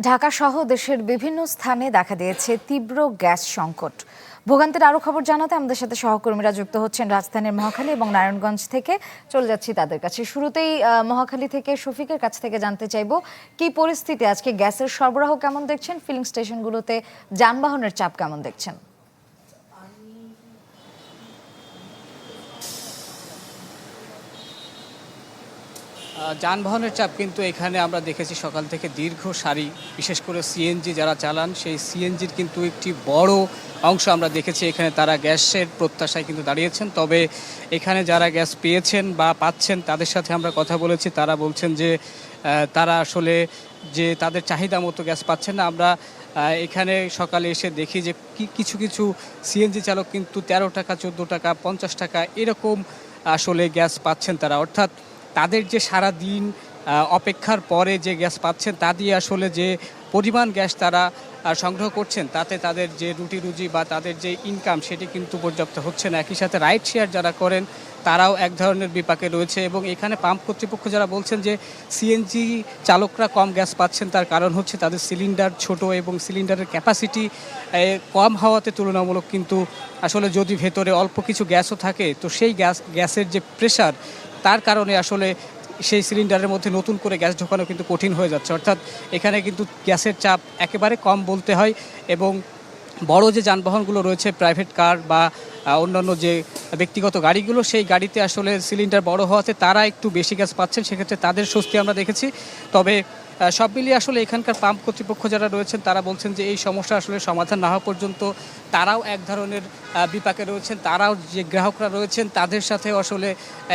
ঢাকা সহ দেশের বিভিন্ন স্থানে দেখা দিয়েছে তীব্র গ্যাস সংকট। ভোগান্তির আরো খবর জানাতে আমাদের সাথে সহকর্মীরা যুক্ত হচ্ছেন রাজধানীর মহাখালী এবং নারায়ণগঞ্জ থেকে। চলে যাচ্ছি তাদের কাছে। শুরুতেই মহাখালী থেকে শফিকের কাছ থেকে জানতে চাইবো, কি পরিস্থিতি আজকে, গ্যাসের সরবরাহ কেমন দেখছেন, ফিলিং স্টেশনগুলোতে যানবাহনের চাপ কেমন দেখছেন? যানবাহনের চাপ কিন্তু এখানে আমরা দেখেছি সকাল থেকে দীর্ঘ সারি, বিশেষ করে সিএনজি যারা চালান সেই সিএনজির কিন্তু একটি বড় অংশ আমরা দেখেছি এখানে তারা গ্যাসের প্রত্যাশায় কিন্তু দাঁড়িয়েছেন। তবে এখানে যারা গ্যাস পেয়েছেন বা পাচ্ছেন তাদের সাথে আমরা কথা বলেছি, তারা বলছেন যে তারা আসলে যে তাদের চাহিদা মতো গ্যাস পাচ্ছেন না। আমরা এখানে সকালে এসে দেখি যে কিছু কিছু সিএনজি চালক কিন্তু 13 টাকা, 14 টাকা, 50 টাকা এরকম আসলে গ্যাস পাচ্ছেন তারা। অর্থাৎ তাদের যে সারা দিন অপেক্ষার পরে যে গ্যাস পাচ্ছেন তা দিয়ে আসলে যে পরিমাণ গ্যাস তারা সংগ্রহ করছেন তাতে তাদের যে রুটি রুজি বা তাদের যে ইনকাম সেটি কিন্তু পর্যাপ্ত হচ্ছে না। একই সাথে রাইড শেয়ার যারা করেন তারাও এক ধরনের বিপাকে রয়েছে। এবং এখানে পাম্প কর্তৃপক্ষ যারা বলছেন যে সিএনজি চালকরা কম গ্যাস পাচ্ছেন, তার কারণ হচ্ছে তাদের সিলিন্ডার ছোট এবং সিলিন্ডারের ক্যাপাসিটি কম হওয়াতে তুলনামূলক কিন্তু আসলে যদি ভেতরে অল্প কিছু গ্যাসও থাকে তো সেই গ্যাসের যে প্রেশার তার কারণে আসলে সেই সিলিন্ডারের মধ্যে নতুন করে গ্যাস ঢোকানো কিন্তু কঠিন হয়ে যাচ্ছে। অর্থাৎ এখানে কিন্তু গ্যাসের চাপ একেবারে কম বলতে হয়। এবং বড় যে যানবাহনগুলো রয়েছে, প্রাইভেট কার বা অন্যান্য যে ব্যক্তিগত গাড়িগুলো, সেই গাড়িতে আসলে সিলিন্ডার বড় হওয়াতে তারা একটু বেশি গ্যাস পাচ্ছেন, সেক্ষেত্রে তাদের স্বস্তি আমরা দেখেছি। তবে সব মিলিয়ে আসলে এখানকার পাম্প কর্তৃপক্ষ যারা রয়েছেন তারা বলছেন যে এই সমস্যা আসলে সমাধান না হওয়া পর্যন্ত তারাও এক ধরনের বিপাকে রয়েছেন। তারাও যে গ্রাহকরা রয়েছেন তাদের সাথে আসলে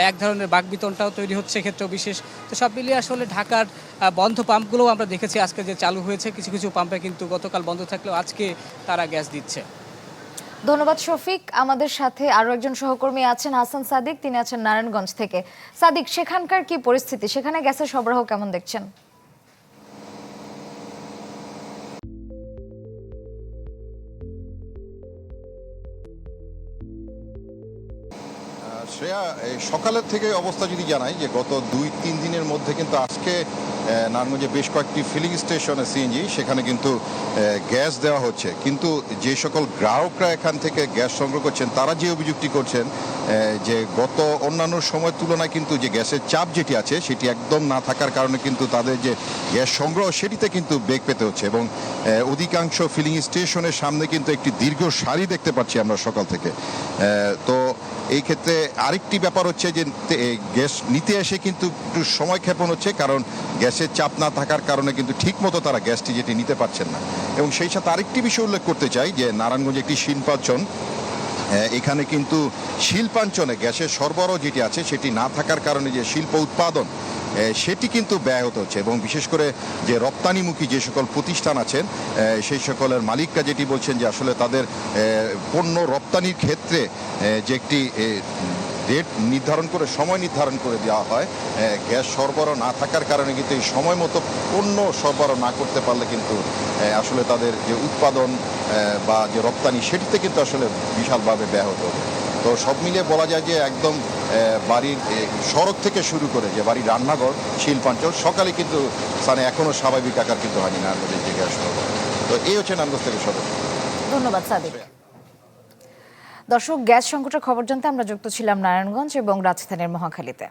এক ধরনের বাকবিতণ্ডাও তৈরি হচ্ছে ক্ষেত্রেও বিশেষ। তো সব মিলিয়ে আসলে ঢাকার বন্ধ পাম্পগুলোও আমরা দেখেছি আজকে যে চালু হয়েছে, কিছু কিছু পাম্পে কিন্তু গতকাল বন্ধ থাকলেও আজকে তারা গ্যাস দিচ্ছে। ধন্যবাদ শফিক। আমাদের সাথে আরো একজন সহকর্মী আছেন, হাসান সাদিক, তিনি আছেন নারায়ণগঞ্জ থেকে। সাদিক, সেখানকার কি পরিস্থিতি, সেখানে গ্যাসের সরবরাহ কেমন দেখছেন? শ্রেয়া, সকালের থেকে অবস্থা যদি জানাই যে গত 2-3 দিনের মধ্যে কিন্তু আজকে নারায়ণগঞ্জে বেশ কয়েকটি ফিলিং স্টেশনে সিএনজি সেখানে কিন্তু গ্যাস দেওয়া হচ্ছে। কিন্তু যে সকল গ্রাহকরা এখান থেকে গ্যাস সংগ্রহ করছেন তারা যে অভিযোগটি করছেন যে গত অন্যান্য সময়ের তুলনায় কিন্তু যে গ্যাসের চাপ যেটি আছে সেটি একদম না থাকার কারণে কিন্তু তাদের যে গ্যাস সংগ্রহ সেটিতে কিন্তু বেগ পেতে হচ্ছে। এবং অধিকাংশ ফিলিং স্টেশনের সামনে কিন্তু একটি দীর্ঘ সারি দেখতে পাচ্ছি আমরা সকাল থেকে। তো এই ক্ষেত্রে আরেকটি ব্যাপার হচ্ছে যে গ্যাস নিতে এসে কিন্তু একটু সময় ক্ষেপণ হচ্ছে, কারণ গ্যাসের চাপ না থাকার কারণে কিন্তু ঠিকমতো তারা গ্যাসটি যেটি নিতে পারছেন না। এবং সেই সাথে আরেকটি বিষয় উল্লেখ করতে চাই যে নারায়ণগঞ্জে একটি শিল্পাঞ্চল, এখানে কিন্তু শিল্পাঞ্চলে গ্যাসের সরবরাহ যেটি আছে সেটি না থাকার কারণে যে শিল্প উৎপাদন সেটি কিন্তু ব্যাহত হচ্ছে। এবং বিশেষ করে যে রপ্তানিমুখী যে সকল প্রতিষ্ঠান আছেন সেই সকলের মালিকরা যেটি বলছেন যে আসলে তাদের পণ্য রপ্তানির ক্ষেত্রে যে একটি ডেট নির্ধারণ করে, সময় নির্ধারণ করে দেওয়া হয়, গ্যাস সরবরাহ না থাকার কারণে কিন্তু এই সময় মতো পণ্য সরবরাহ না করতে পারলে কিন্তু আসলে তাদের যে উৎপাদন বা যে রপ্তানি সেটিতে কিন্তু আসলে বিশালভাবে ব্যাহত হবে। তো সব মিলিয়ে বলা যায় যে একদম বাড়ির সড়ক থেকে শুরু করে যে বাড়ির রান্নাঘর, শিল্পাঞ্চল সকালে কিন্তু স্থানে এখনও স্বাভাবিক আকার কিন্তু হয়নি নারায়ণগঞ্জের যে গ্যাস সরবরাহ। তো এই হচ্ছে নারায়ণগঞ্জ থেকে সদর। ধন্যবাদ সাদিক। দর্শক, গ্যাস সংকটের খবর জানতে আমরা যুক্ত ছিলাম নারায়ণগঞ্জ এবং রাজধানীর মহাখালীতে।